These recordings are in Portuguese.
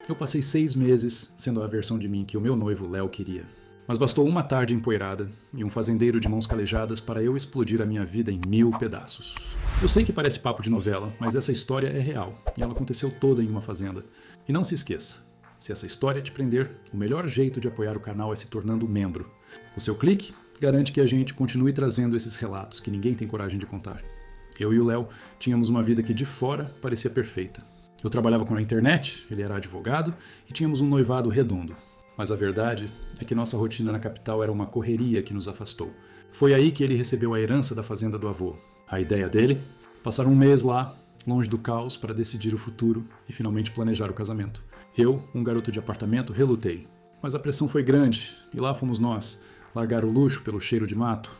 Eu passei 6 meses sendo a versão de mim que o meu noivo Léo queria. Mas bastou uma tarde empoeirada e um fazendeiro de mãos calejadas para eu explodir a minha vida em 1000 pedaços. Eu sei que parece papo de novela, mas essa história é real e ela aconteceu toda em uma fazenda. E não se esqueça, se essa história te prender, o melhor jeito de apoiar o canal é se tornando membro. O seu clique garante que a gente continue trazendo esses relatos que ninguém tem coragem de contar. Eu e o Léo tínhamos uma vida que de fora parecia perfeita. Eu trabalhava com a internet, ele era advogado e tínhamos um noivado redondo. Mas a verdade é que nossa rotina na capital era uma correria que nos afastou. Foi aí que ele recebeu a herança da fazenda do avô. A ideia dele? Passar um mês lá, longe do caos, para decidir o futuro e finalmente planejar o casamento. Eu, um garoto de apartamento, relutei. Mas a pressão foi grande e lá fomos nós, largar o luxo pelo cheiro de mato.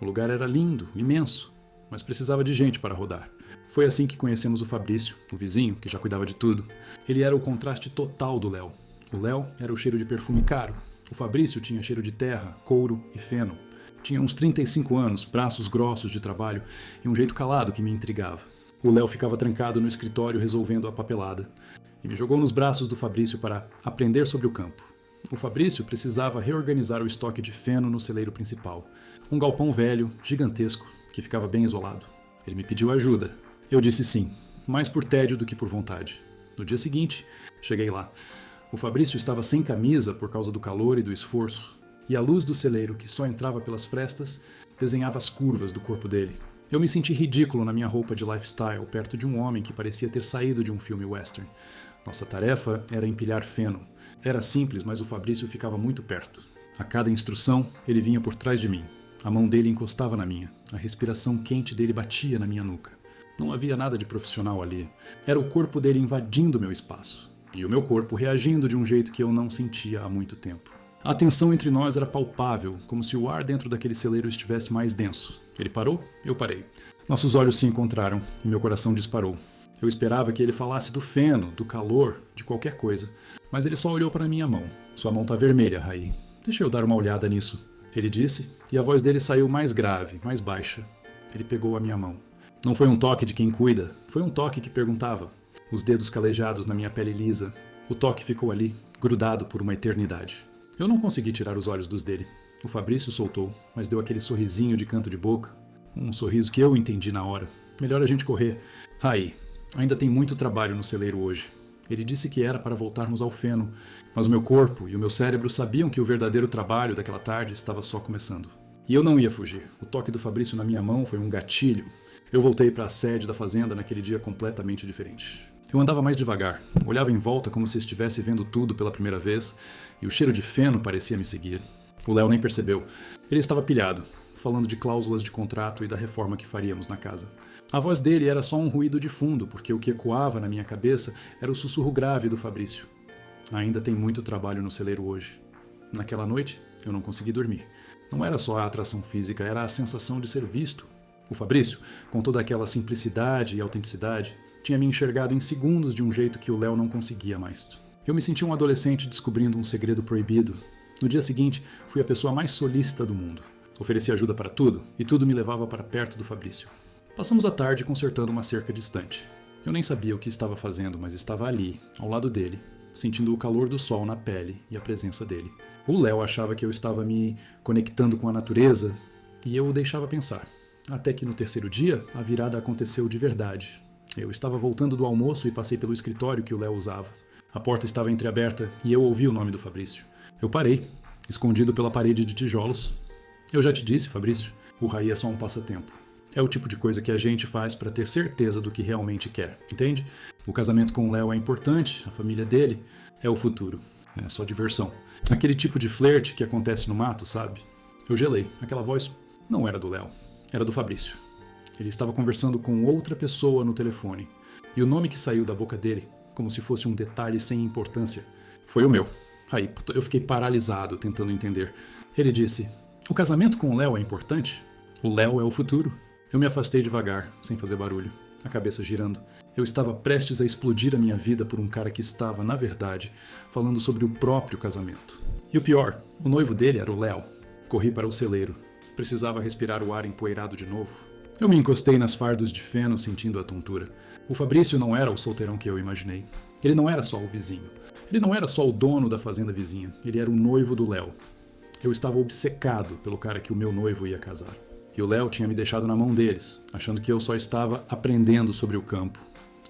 O lugar era lindo, imenso, mas precisava de gente para rodar. Foi assim que conhecemos o Fabrício, o vizinho, que já cuidava de tudo. Ele era o contraste total do Léo. O Léo era o cheiro de perfume caro. O Fabrício tinha cheiro de terra, couro e feno. Tinha uns 35 anos, braços grossos de trabalho e um jeito calado que me intrigava. O Léo ficava trancado no escritório resolvendo a papelada e me jogou nos braços do Fabrício para aprender sobre o campo. O Fabrício precisava reorganizar o estoque de feno no celeiro principal. Um galpão velho, gigantesco, que ficava bem isolado. Ele me pediu ajuda. Eu disse sim, mais por tédio do que por vontade. No dia seguinte, cheguei lá. O Fabrício estava sem camisa por causa do calor e do esforço, e a luz do celeiro, que só entrava pelas frestas, desenhava as curvas do corpo dele. Eu me senti ridículo na minha roupa de lifestyle perto de um homem que parecia ter saído de um filme western. Nossa tarefa era empilhar feno. Era simples, mas o Fabrício ficava muito perto. A cada instrução, ele vinha por trás de mim. A mão dele encostava na minha. A respiração quente dele batia na minha nuca. Não havia nada de profissional ali. Era o corpo dele invadindo meu espaço. E o meu corpo reagindo de um jeito que eu não sentia há muito tempo. A tensão entre nós era palpável, como se o ar dentro daquele celeiro estivesse mais denso. Ele parou, eu parei. Nossos olhos se encontraram e meu coração disparou. Eu esperava que ele falasse do feno, do calor, de qualquer coisa. Mas ele só olhou para minha mão. Sua mão tá vermelha, Raí. Deixa eu dar uma olhada nisso. Ele disse, e a voz dele saiu mais grave, mais baixa. Ele pegou a minha mão. Não foi um toque de quem cuida, foi um toque que perguntava. Os dedos calejados na minha pele lisa. O toque ficou ali, grudado por uma eternidade. Eu não consegui tirar os olhos dos dele. O Fabrício soltou, mas deu aquele sorrisinho de canto de boca. Um sorriso que eu entendi na hora. Melhor a gente correr. Raí, ainda tem muito trabalho no celeiro hoje. Ele disse que era para voltarmos ao feno, mas o meu corpo e o meu cérebro sabiam que o verdadeiro trabalho daquela tarde estava só começando. E eu não ia fugir. O toque do Fabrício na minha mão foi um gatilho. Eu voltei para a sede da fazenda naquele dia completamente diferente. Eu andava mais devagar, olhava em volta como se estivesse vendo tudo pela primeira vez, e o cheiro de feno parecia me seguir. O Léo nem percebeu. Ele estava pilhado, falando de cláusulas de contrato e da reforma que faríamos na casa. A voz dele era só um ruído de fundo, porque o que ecoava na minha cabeça era o sussurro grave do Fabrício. Ainda tem muito trabalho no celeiro hoje. Naquela noite, eu não consegui dormir. Não era só a atração física, era a sensação de ser visto. O Fabrício, com toda aquela simplicidade e autenticidade, tinha me enxergado em segundos de um jeito que o Léo não conseguia mais. Eu me senti um adolescente descobrindo um segredo proibido. No dia seguinte, fui a pessoa mais solícita do mundo. Ofereci ajuda para tudo, e tudo me levava para perto do Fabrício. Passamos a tarde consertando uma cerca distante. Eu nem sabia o que estava fazendo, mas estava ali, ao lado dele, sentindo o calor do sol na pele e a presença dele. O Léo achava que eu estava me conectando com a natureza, e eu o deixava pensar. Até que no terceiro dia, a virada aconteceu de verdade. Eu estava voltando do almoço e passei pelo escritório que o Léo usava. A porta estava entreaberta e eu ouvi o nome do Fabrício. Eu parei, escondido pela parede de tijolos. Eu já te disse, Fabrício, o Raí é só um passatempo. É o tipo de coisa que a gente faz para ter certeza do que realmente quer, entende? O casamento com o Léo é importante, a família dele é o futuro. É só diversão. Aquele tipo de flerte que acontece no mato, sabe? Eu gelei. Aquela voz não era do Léo, era do Fabrício. Ele estava conversando com outra pessoa no telefone. E o nome que saiu da boca dele, como se fosse um detalhe sem importância, foi o meu. Aí, eu fiquei paralisado, tentando entender. Ele disse, o casamento com o Léo é importante? O Léo é o futuro. Eu me afastei devagar, sem fazer barulho, a cabeça girando. Eu estava prestes a explodir a minha vida por um cara que estava, na verdade, falando sobre o próprio casamento. E o pior, o noivo dele era o Léo. Corri para o celeiro. Precisava respirar o ar empoeirado de novo. Eu me encostei nas fardos de feno, sentindo a tontura. O Fabrício não era o solteirão que eu imaginei. Ele não era só o vizinho. Ele não era só o dono da fazenda vizinha, ele era o noivo do Léo. Eu estava obcecado pelo cara que o meu noivo ia casar. E o Léo tinha me deixado na mão deles, achando que eu só estava aprendendo sobre o campo.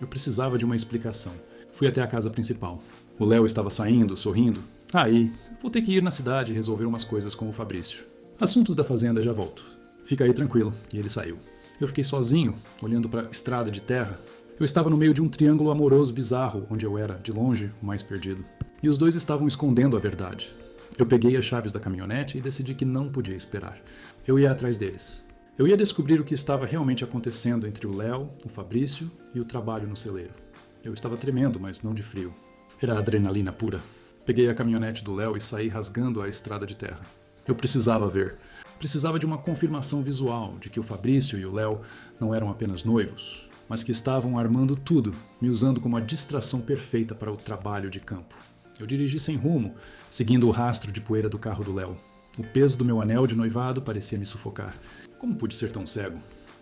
Eu precisava de uma explicação. Fui até a casa principal. O Léo estava saindo, sorrindo. Aí, vou ter que ir na cidade e resolver umas coisas com o Fabrício. Assuntos da fazenda, já volto. Fica aí tranquilo. E ele saiu. Eu fiquei sozinho, olhando para a estrada de terra. Eu estava no meio de um triângulo amoroso bizarro, onde eu era, de longe, o mais perdido. E os dois estavam escondendo a verdade. Eu peguei as chaves da caminhonete e decidi que não podia esperar. Eu ia atrás deles. Eu ia descobrir o que estava realmente acontecendo entre o Léo, o Fabrício e o trabalho no celeiro. Eu estava tremendo, mas não de frio. Era adrenalina pura. Peguei a caminhonete do Léo e saí rasgando a estrada de terra. Eu precisava ver. Precisava de uma confirmação visual de que o Fabrício e o Léo não eram apenas noivos, mas que estavam armando tudo, me usando como a distração perfeita para o trabalho de campo. Eu dirigi sem rumo, seguindo o rastro de poeira do carro do Léo. O peso do meu anel de noivado parecia me sufocar. Como pude ser tão cego?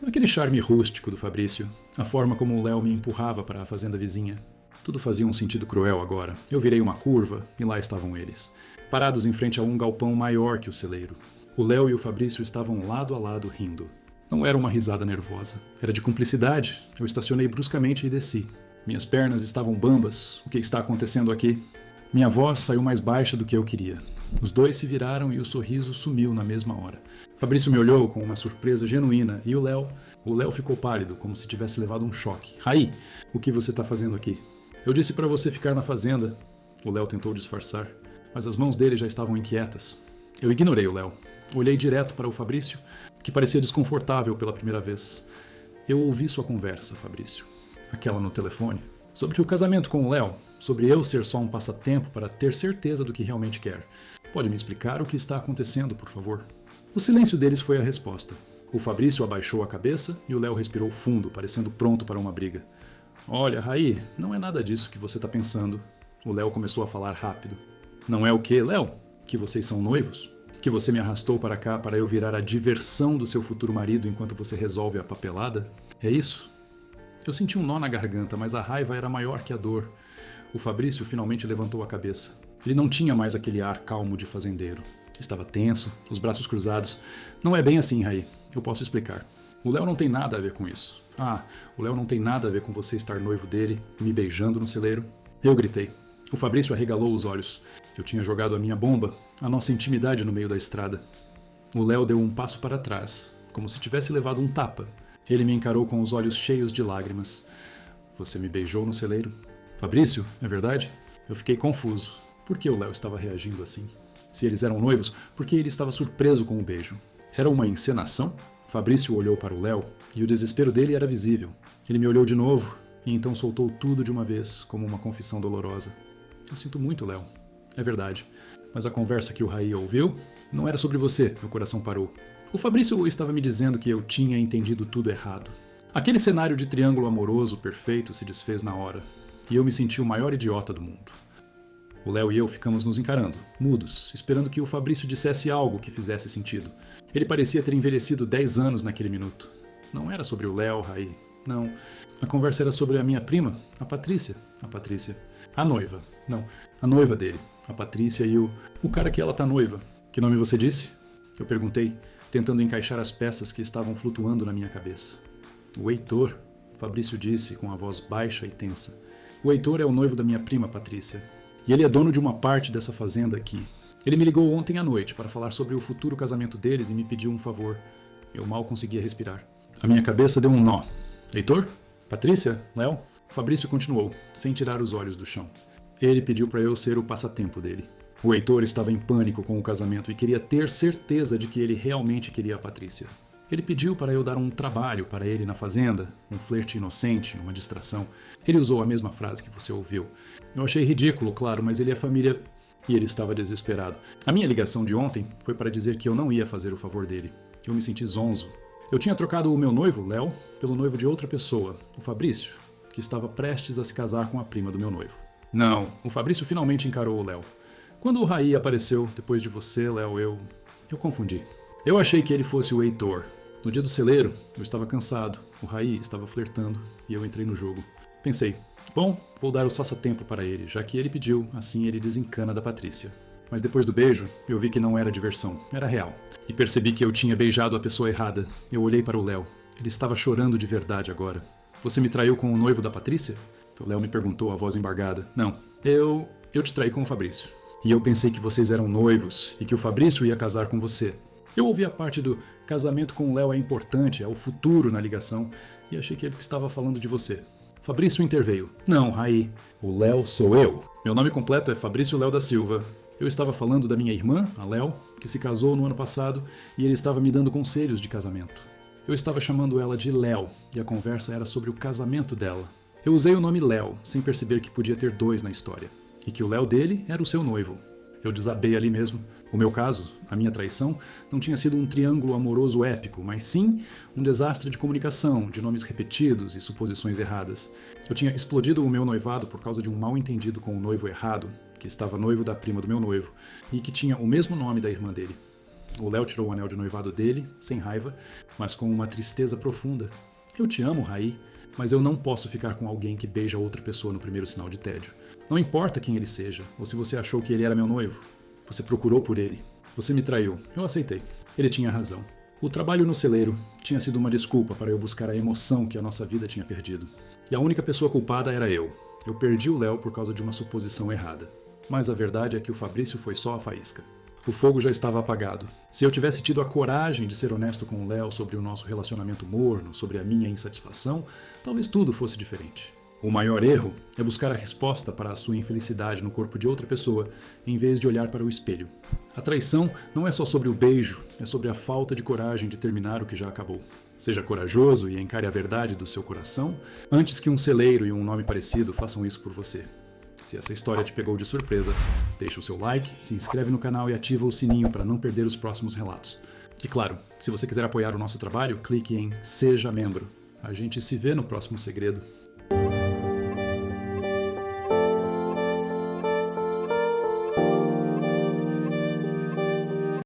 Aquele charme rústico do Fabrício, a forma como o Léo me empurrava para a fazenda vizinha. Tudo fazia um sentido cruel agora. Eu virei uma curva e lá estavam eles, parados em frente a um galpão maior que o celeiro. O Léo e o Fabrício estavam lado a lado rindo. Não era uma risada nervosa. Era de cumplicidade. Eu estacionei bruscamente e desci. Minhas pernas estavam bambas. O que está acontecendo aqui? Minha voz saiu mais baixa do que eu queria. Os dois se viraram e o sorriso sumiu na mesma hora. Fabrício me olhou com uma surpresa genuína e o Léo ficou pálido, como se tivesse levado um choque. Raí, o que você está fazendo aqui? Eu disse para você ficar na fazenda. O Léo tentou disfarçar, mas as mãos dele já estavam inquietas. Eu ignorei o Léo. Olhei direto para o Fabrício, que parecia desconfortável pela primeira vez. Eu ouvi sua conversa, Fabrício. Aquela no telefone. Sobre o casamento com o Léo. Sobre eu ser só um passatempo para ter certeza do que realmente quer. Pode me explicar o que está acontecendo, por favor? O silêncio deles foi a resposta. O Fabrício abaixou a cabeça e o Léo respirou fundo, parecendo pronto para uma briga. Olha, Raí, não é nada disso que você está pensando. O Léo começou a falar rápido. Não é o quê, Léo? Que vocês são noivos? Que você me arrastou para cá para eu virar a diversão do seu futuro marido enquanto você resolve a papelada? É isso? Eu senti um nó na garganta, mas a raiva era maior que a dor. O Fabrício finalmente levantou a cabeça. Ele não tinha mais aquele ar calmo de fazendeiro. Estava tenso, os braços cruzados. Não é bem assim, Raí. Eu posso explicar. O Léo não tem nada a ver com isso. Ah, o Léo não tem nada a ver com você estar noivo dele e me beijando no celeiro. Eu gritei. O Fabrício arregalou os olhos. Eu tinha jogado a minha bomba, a nossa intimidade no meio da estrada. O Léo deu um passo para trás, como se tivesse levado um tapa. Ele me encarou com os olhos cheios de lágrimas. Você me beijou no celeiro? Fabrício, é verdade? Eu fiquei confuso. Por que o Léo estava reagindo assim? Se eles eram noivos, por que ele estava surpreso com o beijo? Era uma encenação? Fabrício olhou para o Léo e o desespero dele era visível. Ele me olhou de novo e então soltou tudo de uma vez, como uma confissão dolorosa. Eu sinto muito, Léo. É verdade. Mas a conversa que o Raí ouviu não era sobre você, meu coração parou. O Fabrício estava me dizendo que eu tinha entendido tudo errado. Aquele cenário de triângulo amoroso perfeito se desfez na hora, e eu me senti o maior idiota do mundo. O Léo e eu ficamos nos encarando, mudos, esperando que o Fabrício dissesse algo que fizesse sentido. Ele parecia ter envelhecido 10 anos naquele minuto. Não era sobre o Léo, Raí. Não. A conversa era sobre a minha prima, a Patrícia. A Patrícia. A noiva. Não, a noiva dele. A Patrícia e o cara que ela tá noiva. Que nome você disse? Eu perguntei, tentando encaixar as peças que estavam flutuando na minha cabeça. O Heitor, Fabrício disse com a voz baixa e tensa. O Heitor é o noivo da minha prima, Patrícia. E ele é dono de uma parte dessa fazenda aqui. Ele me ligou ontem à noite para falar sobre o futuro casamento deles e me pediu um favor. Eu mal conseguia respirar. A minha cabeça deu um nó. Heitor? Patrícia? Léo? Fabrício continuou, sem tirar os olhos do chão. Ele pediu para eu ser o passatempo dele. O Heitor estava em pânico com o casamento e queria ter certeza de que ele realmente queria a Patrícia. Ele pediu para eu dar um trabalho para ele na fazenda, um flerte inocente, uma distração. Ele usou a mesma frase que você ouviu. Eu achei ridículo, claro, mas ele é família e ele estava desesperado. A minha ligação de ontem foi para dizer que eu não ia fazer o favor dele. Eu me senti zonzo. Eu tinha trocado o meu noivo, Léo, pelo noivo de outra pessoa, o Fabrício, que estava prestes a se casar com a prima do meu noivo. Não, o Fabrício finalmente encarou o Léo. Quando o Raí apareceu, depois de você, Léo, eu confundi. Eu achei que ele fosse o Heitor. No dia do celeiro, eu estava cansado, o Raí estava flertando e eu entrei no jogo. Pensei, Bom, vou dar o passatempo para ele, já que ele pediu, assim ele desencana da Patrícia. Mas depois do beijo, eu vi que não era diversão, era real. E percebi que eu tinha beijado a pessoa errada. Eu olhei para o Léo. Ele estava chorando de verdade agora. Você me traiu com o noivo da Patrícia? O Léo me perguntou, a voz embargada. Não, eu te traí com o Fabrício. E eu pensei que vocês eram noivos e que o Fabrício ia casar com você. Eu ouvi a parte do casamento com o Léo é importante, é o futuro na ligação, e achei que ele estava falando de você. Fabrício interveio. Não, Raí, o Léo sou eu. Meu nome completo é Fabrício Léo da Silva. Eu estava falando da minha irmã, a Léo, que se casou no ano passado, e ele estava me dando conselhos de casamento. Eu estava chamando ela de Léo, e a conversa era sobre o casamento dela. Eu usei o nome Léo, sem perceber que podia ter dois na história, e que o Léo dele era o seu noivo. Eu desabei ali mesmo. O meu caso, a minha traição, não tinha sido um triângulo amoroso épico, mas sim um desastre de comunicação, de nomes repetidos e suposições erradas. Eu tinha explodido o meu noivado por causa de um mal-entendido com o noivo errado, que estava noivo da prima do meu noivo, e que tinha o mesmo nome da irmã dele. O Léo tirou o anel de noivado dele, sem raiva, mas com uma tristeza profunda. Eu te amo, Raí, mas eu não posso ficar com alguém que beija outra pessoa no primeiro sinal de tédio. Não importa quem ele seja, ou se você achou que ele era meu noivo. Você procurou por ele. Você me traiu. Eu aceitei. Ele tinha razão. O trabalho no celeiro tinha sido uma desculpa para eu buscar a emoção que a nossa vida tinha perdido. E a única pessoa culpada era eu. Eu perdi o Léo por causa de uma suposição errada. Mas a verdade é que o Fabrício foi só a faísca. O fogo já estava apagado. Se eu tivesse tido a coragem de ser honesto com o Léo sobre o nosso relacionamento morno, sobre a minha insatisfação, talvez tudo fosse diferente. O maior erro é buscar a resposta para a sua infelicidade no corpo de outra pessoa, em vez de olhar para o espelho. A traição não é só sobre o beijo, é sobre a falta de coragem de terminar o que já acabou. Seja corajoso e encare a verdade do seu coração, antes que um celeiro e um nome parecido façam isso por você. Se essa história te pegou de surpresa, deixa o seu like, se inscreve no canal e ativa o sininho para não perder os próximos relatos. E claro, se você quiser apoiar o nosso trabalho, clique em Seja Membro. A gente se vê no próximo segredo.